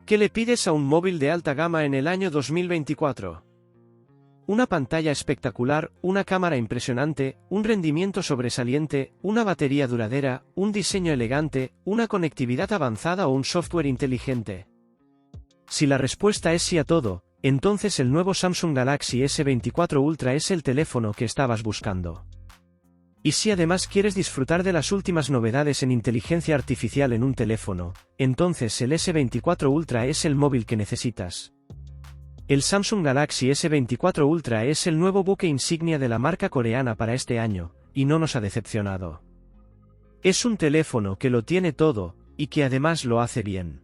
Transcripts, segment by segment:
¿Qué le pides a un móvil de alta gama en el año 2024? Una pantalla espectacular, una cámara impresionante, un rendimiento sobresaliente, una batería duradera, un diseño elegante, una conectividad avanzada o un software inteligente. Si la respuesta es sí a todo, entonces el nuevo Samsung Galaxy S24 Ultra es el teléfono que estabas buscando. Y si además quieres disfrutar de las últimas novedades en inteligencia artificial en un teléfono, entonces el S24 Ultra es el móvil que necesitas. El Samsung Galaxy S24 Ultra es el nuevo buque insignia de la marca coreana para este año, y no nos ha decepcionado. Es un teléfono que lo tiene todo, y que además lo hace bien.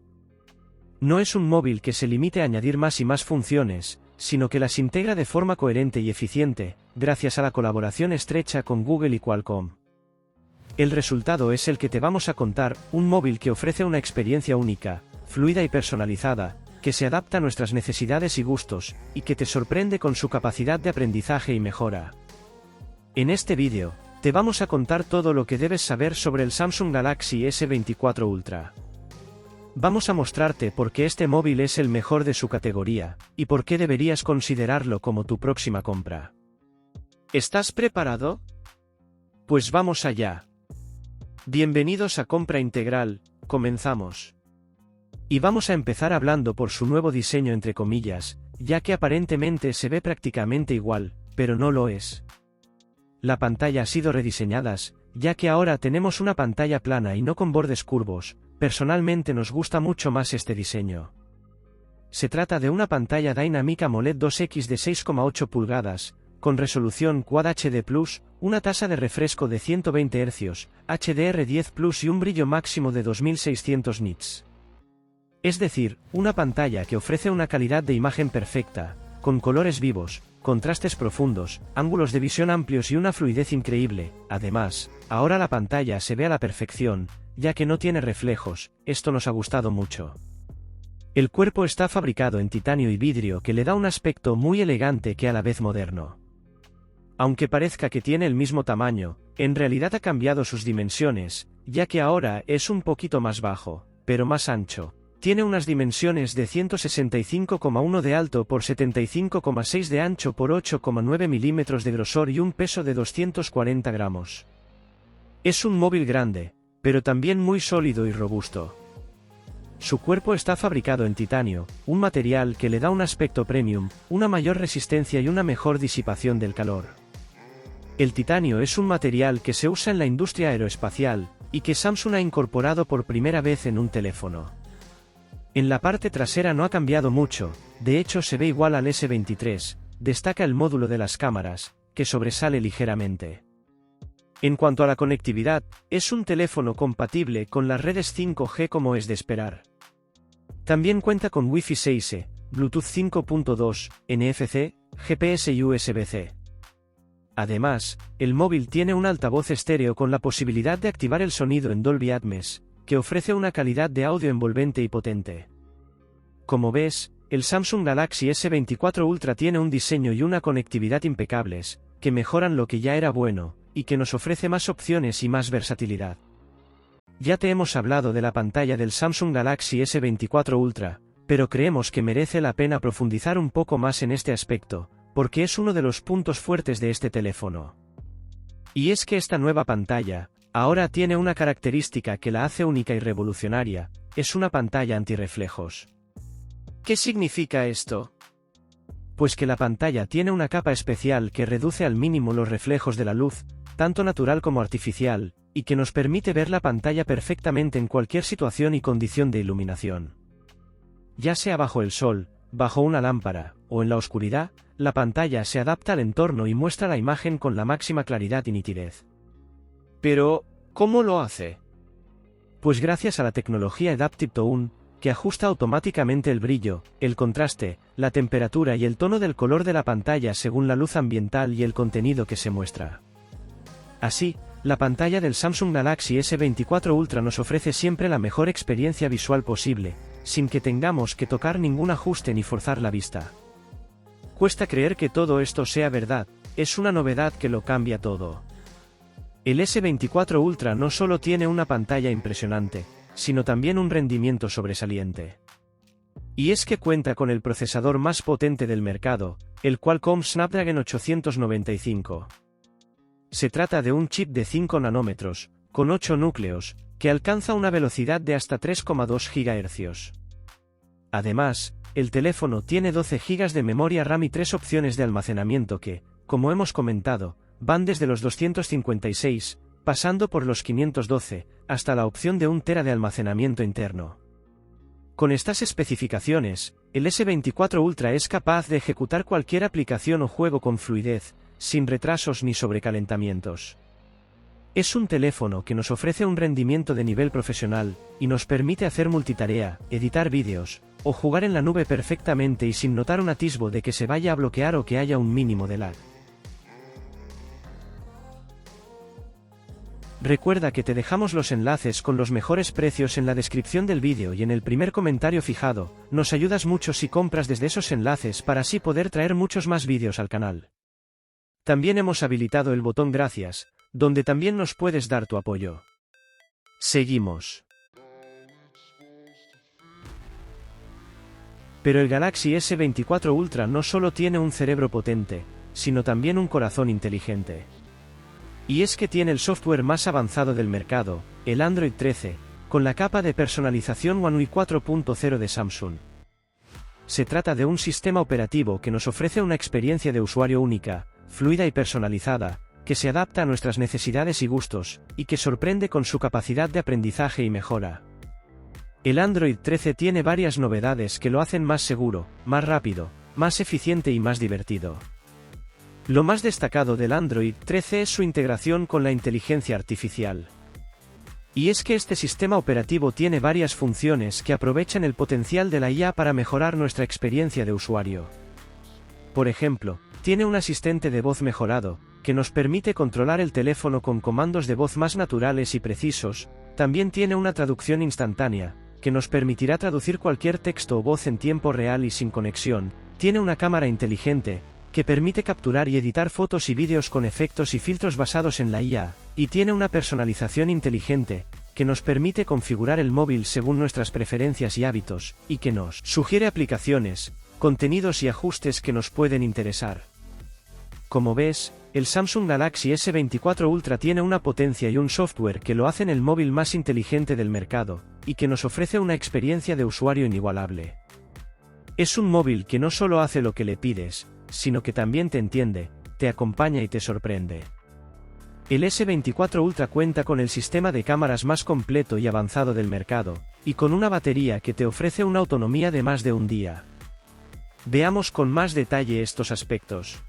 No es un móvil que se limite a añadir más y más funciones, sino que las integra de forma coherente y eficiente, gracias a la colaboración estrecha con Google y Qualcomm. El resultado es el que te vamos a contar, un móvil que ofrece una experiencia única, fluida y personalizada, que se adapta a nuestras necesidades y gustos, y que te sorprende con su capacidad de aprendizaje y mejora. En este vídeo, te vamos a contar todo lo que debes saber sobre el Samsung Galaxy S24 Ultra. Vamos a mostrarte por qué este móvil es el mejor de su categoría, y por qué deberías considerarlo como tu próxima compra. ¿Estás preparado? Pues vamos allá. Bienvenidos a Compra Integral, comenzamos. Y vamos a empezar hablando por su nuevo diseño entre comillas, ya que aparentemente se ve prácticamente igual, pero no lo es. La pantalla ha sido rediseñada, ya que ahora tenemos una pantalla plana y no con bordes curvos. Personalmente nos gusta mucho más este diseño. Se trata de una pantalla Dynamic AMOLED 2X de 6,8 pulgadas, con resolución Quad HD+, una tasa de refresco de 120 Hz, HDR10+ y un brillo máximo de 2600 nits. Es decir, una pantalla que ofrece una calidad de imagen perfecta, con colores vivos, contrastes profundos, ángulos de visión amplios y una fluidez increíble. Además, ahora la pantalla se ve a la perfección, ya que no tiene reflejos, esto nos ha gustado mucho. El cuerpo está fabricado en titanio y vidrio que le da un aspecto muy elegante que a la vez moderno. Aunque parezca que tiene el mismo tamaño, en realidad ha cambiado sus dimensiones, ya que ahora es un poquito más bajo, pero más ancho. Tiene unas dimensiones de 165,1 de alto por 75,6 de ancho por 8,9 milímetros de grosor y un peso de 240 gramos. Es un móvil grande, pero también muy sólido y robusto. Su cuerpo está fabricado en titanio, un material que le da un aspecto premium, una mayor resistencia y una mejor disipación del calor. El titanio es un material que se usa en la industria aeroespacial, y que Samsung ha incorporado por primera vez en un teléfono. En la parte trasera no ha cambiado mucho, de hecho se ve igual al S23, destaca el módulo de las cámaras, que sobresale ligeramente. En cuanto a la conectividad, es un teléfono compatible con las redes 5G como es de esperar. También cuenta con Wi-Fi 6E, Bluetooth 5.2, NFC, GPS y USB-C. Además, el móvil tiene un altavoz estéreo con la posibilidad de activar el sonido en Dolby Atmos, que ofrece una calidad de audio envolvente y potente. Como ves, el Samsung Galaxy S24 Ultra tiene un diseño y una conectividad impecables, que mejoran lo que ya era bueno, y que nos ofrece más opciones y más versatilidad. Ya te hemos hablado de la pantalla del Samsung Galaxy S24 Ultra, pero creemos que merece la pena profundizar un poco más en este aspecto, porque es uno de los puntos fuertes de este teléfono. Y es que esta nueva pantalla, ahora tiene una característica que la hace única y revolucionaria, es una pantalla antirreflejos. ¿Qué significa esto? Pues que la pantalla tiene una capa especial que reduce al mínimo los reflejos de la luz, tanto natural como artificial, y que nos permite ver la pantalla perfectamente en cualquier situación y condición de iluminación. Ya sea bajo el sol, bajo una lámpara, o en la oscuridad, la pantalla se adapta al entorno y muestra la imagen con la máxima claridad y nitidez. Pero, ¿cómo lo hace? Pues gracias a la tecnología Adaptive Tone, que ajusta automáticamente el brillo, el contraste, la temperatura y el tono del color de la pantalla según la luz ambiental y el contenido que se muestra. Así, la pantalla del Samsung Galaxy S24 Ultra nos ofrece siempre la mejor experiencia visual posible, sin que tengamos que tocar ningún ajuste ni forzar la vista. Cuesta creer que todo esto sea verdad, es una novedad que lo cambia todo. El S24 Ultra no solo tiene una pantalla impresionante, sino también un rendimiento sobresaliente. Y es que cuenta con el procesador más potente del mercado, el Qualcomm Snapdragon 895. Se trata de un chip de 5 nanómetros, con 8 núcleos, que alcanza una velocidad de hasta 3,2 GHz. Además, el teléfono tiene 12 GB de memoria RAM y 3 opciones de almacenamiento que, como hemos comentado, van desde los 256, pasando por los 512, hasta la opción de 1 TB de almacenamiento interno. Con estas especificaciones, el S24 Ultra es capaz de ejecutar cualquier aplicación o juego con fluidez, sin retrasos ni sobrecalentamientos. Es un teléfono que nos ofrece un rendimiento de nivel profesional, y nos permite hacer multitarea, editar vídeos, o jugar en la nube perfectamente y sin notar un atisbo de que se vaya a bloquear o que haya un mínimo de lag. Recuerda que te dejamos los enlaces con los mejores precios en la descripción del vídeo y en el primer comentario fijado. Nos ayudas mucho si compras desde esos enlaces para así poder traer muchos más vídeos al canal. También hemos habilitado el botón gracias, donde también nos puedes dar tu apoyo. Seguimos. Pero el Galaxy S24 Ultra no solo tiene un cerebro potente, sino también un corazón inteligente. Y es que tiene el software más avanzado del mercado, el Android 13, con la capa de personalización One UI 4.0 de Samsung. Se trata de un sistema operativo que nos ofrece una experiencia de usuario única, fluida y personalizada, que se adapta a nuestras necesidades y gustos, y que sorprende con su capacidad de aprendizaje y mejora. El Android 13 tiene varias novedades que lo hacen más seguro, más rápido, más eficiente y más divertido. Lo más destacado del Android 13 es su integración con la inteligencia artificial. Y es que este sistema operativo tiene varias funciones que aprovechan el potencial de la IA para mejorar nuestra experiencia de usuario. Por ejemplo, tiene un asistente de voz mejorado, que nos permite controlar el teléfono con comandos de voz más naturales y precisos. También tiene una traducción instantánea, que nos permitirá traducir cualquier texto o voz en tiempo real y sin conexión. Tiene una cámara inteligente, que permite capturar y editar fotos y vídeos con efectos y filtros basados en la IA, y tiene una personalización inteligente, que nos permite configurar el móvil según nuestras preferencias y hábitos, y que nos sugiere aplicaciones, contenidos y ajustes que nos pueden interesar. Como ves, el Samsung Galaxy S24 Ultra tiene una potencia y un software que lo hacen el móvil más inteligente del mercado, y que nos ofrece una experiencia de usuario inigualable. Es un móvil que no solo hace lo que le pides, sino que también te entiende, te acompaña y te sorprende. El S24 Ultra cuenta con el sistema de cámaras más completo y avanzado del mercado, y con una batería que te ofrece una autonomía de más de un día. Veamos con más detalle estos aspectos.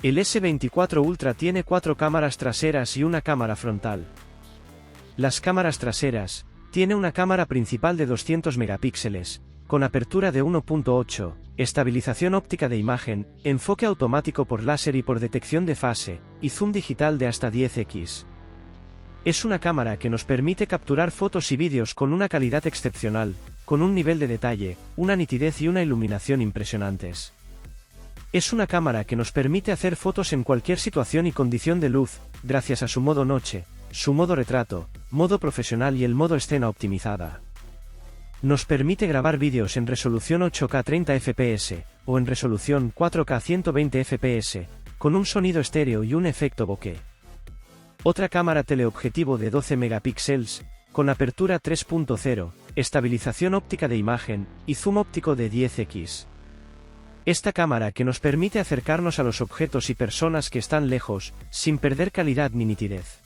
El S24 Ultra tiene 4 cámaras traseras y una cámara frontal. Las cámaras traseras, tiene una cámara principal de 200 megapíxeles, con apertura de 1.8, estabilización óptica de imagen, enfoque automático por láser y por detección de fase, y zoom digital de hasta 10x. Es una cámara que nos permite capturar fotos y vídeos con una calidad excepcional, con un nivel de detalle, una nitidez y una iluminación impresionantes. Es una cámara que nos permite hacer fotos en cualquier situación y condición de luz, gracias a su modo noche, su modo retrato, modo profesional y el modo escena optimizada. Nos permite grabar vídeos en resolución 8K 30 fps, o en resolución 4K 120 fps, con un sonido estéreo y un efecto bokeh. Otra cámara teleobjetivo de 12 megapíxeles, con apertura 3.0, estabilización óptica de imagen, y zoom óptico de 10x. Esta cámara que nos permite acercarnos a los objetos y personas que están lejos, sin perder calidad ni nitidez.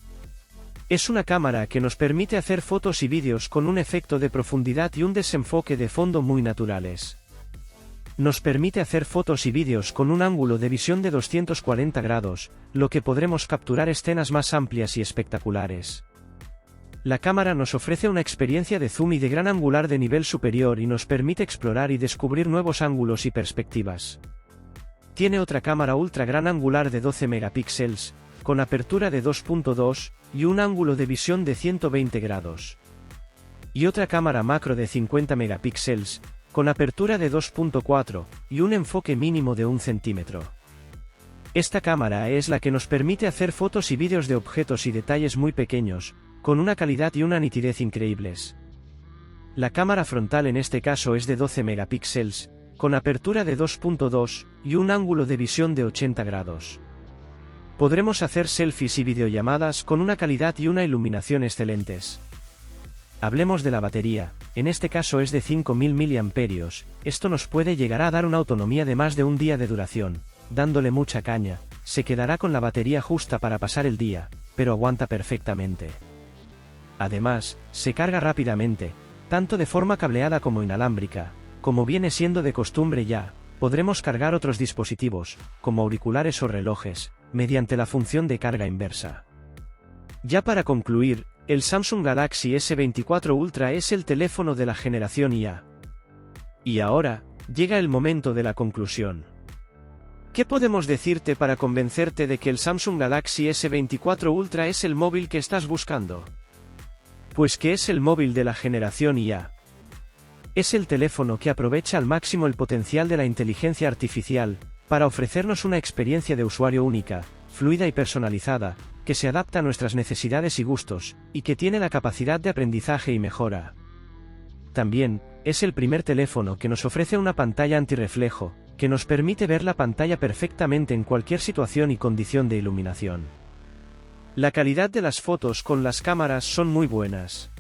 Es una cámara que nos permite hacer fotos y vídeos con un efecto de profundidad y un desenfoque de fondo muy naturales. Nos permite hacer fotos y vídeos con un ángulo de visión de 240 grados, lo que podremos capturar escenas más amplias y espectaculares. La cámara nos ofrece una experiencia de zoom y de gran angular de nivel superior y nos permite explorar y descubrir nuevos ángulos y perspectivas. Tiene otra cámara ultra gran angular de 12 megapíxeles, con apertura de 2.2, y un ángulo de visión de 120 grados. Y otra cámara macro de 50 megapíxeles, con apertura de 2.4, y un enfoque mínimo de 1 centímetro. Esta cámara es la que nos permite hacer fotos y vídeos de objetos y detalles muy pequeños, con una calidad y una nitidez increíbles. La cámara frontal en este caso es de 12 megapíxeles, con apertura de 2.2 y un ángulo de visión de 80 grados. Podremos hacer selfies y videollamadas con una calidad y una iluminación excelentes. Hablemos de la batería, en este caso es de 5000 mAh, esto nos puede llegar a dar una autonomía de más de un día de duración, dándole mucha caña, se quedará con la batería justa para pasar el día, pero aguanta perfectamente. Además, se carga rápidamente, tanto de forma cableada como inalámbrica, como viene siendo de costumbre ya, podremos cargar otros dispositivos, como auriculares o relojes, mediante la función de carga inversa. Ya para concluir, el Samsung Galaxy S24 Ultra es el teléfono de la generación IA. Y ahora, llega el momento de la conclusión. ¿Qué podemos decirte para convencerte de que el Samsung Galaxy S24 Ultra es el móvil que estás buscando? Pues que es el móvil de la generación IA. Es el teléfono que aprovecha al máximo el potencial de la inteligencia artificial, para ofrecernos una experiencia de usuario única, fluida y personalizada, que se adapta a nuestras necesidades y gustos, y que tiene la capacidad de aprendizaje y mejora. También, es el primer teléfono que nos ofrece una pantalla antirreflejo, que nos permite ver la pantalla perfectamente en cualquier situación y condición de iluminación. La calidad de las fotos con las cámaras son muy buenas.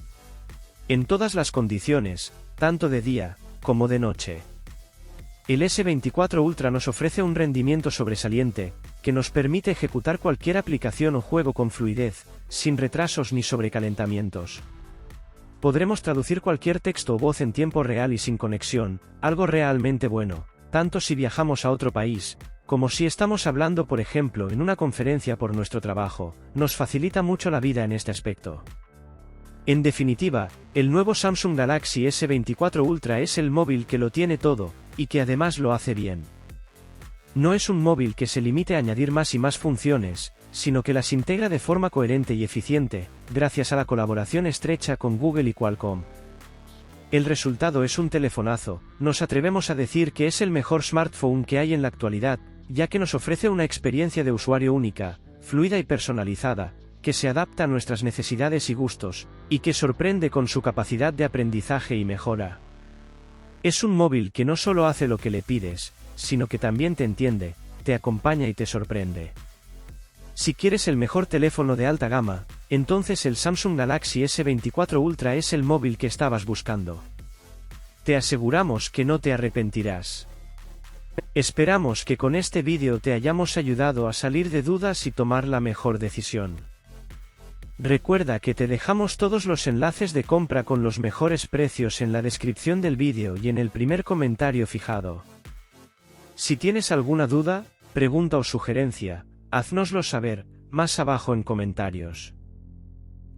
En todas las condiciones, tanto de día, como de noche. El S24 Ultra nos ofrece un rendimiento sobresaliente, que nos permite ejecutar cualquier aplicación o juego con fluidez, sin retrasos ni sobrecalentamientos. Podremos traducir cualquier texto o voz en tiempo real y sin conexión, algo realmente bueno, tanto si viajamos a otro país, como si estamos hablando por ejemplo en una conferencia por nuestro trabajo, nos facilita mucho la vida en este aspecto. En definitiva, el nuevo Samsung Galaxy S24 Ultra es el móvil que lo tiene todo, y que además lo hace bien. No es un móvil que se limite a añadir más y más funciones, sino que las integra de forma coherente y eficiente, gracias a la colaboración estrecha con Google y Qualcomm. El resultado es un telefonazo, nos atrevemos a decir que es el mejor smartphone que hay en la actualidad, ya que nos ofrece una experiencia de usuario única, fluida y personalizada, que se adapta a nuestras necesidades y gustos, y que sorprende con su capacidad de aprendizaje y mejora. Es un móvil que no solo hace lo que le pides, sino que también te entiende, te acompaña y te sorprende. Si quieres el mejor teléfono de alta gama, entonces el Samsung Galaxy S24 Ultra es el móvil que estabas buscando. Te aseguramos que no te arrepentirás. Esperamos que con este vídeo te hayamos ayudado a salir de dudas y tomar la mejor decisión. Recuerda que te dejamos todos los enlaces de compra con los mejores precios en la descripción del vídeo y en el primer comentario fijado. Si tienes alguna duda, pregunta o sugerencia, haznoslo saber, más abajo en comentarios.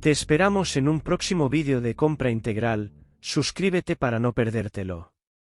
Te esperamos en un próximo vídeo de compra integral, suscríbete para no perdértelo.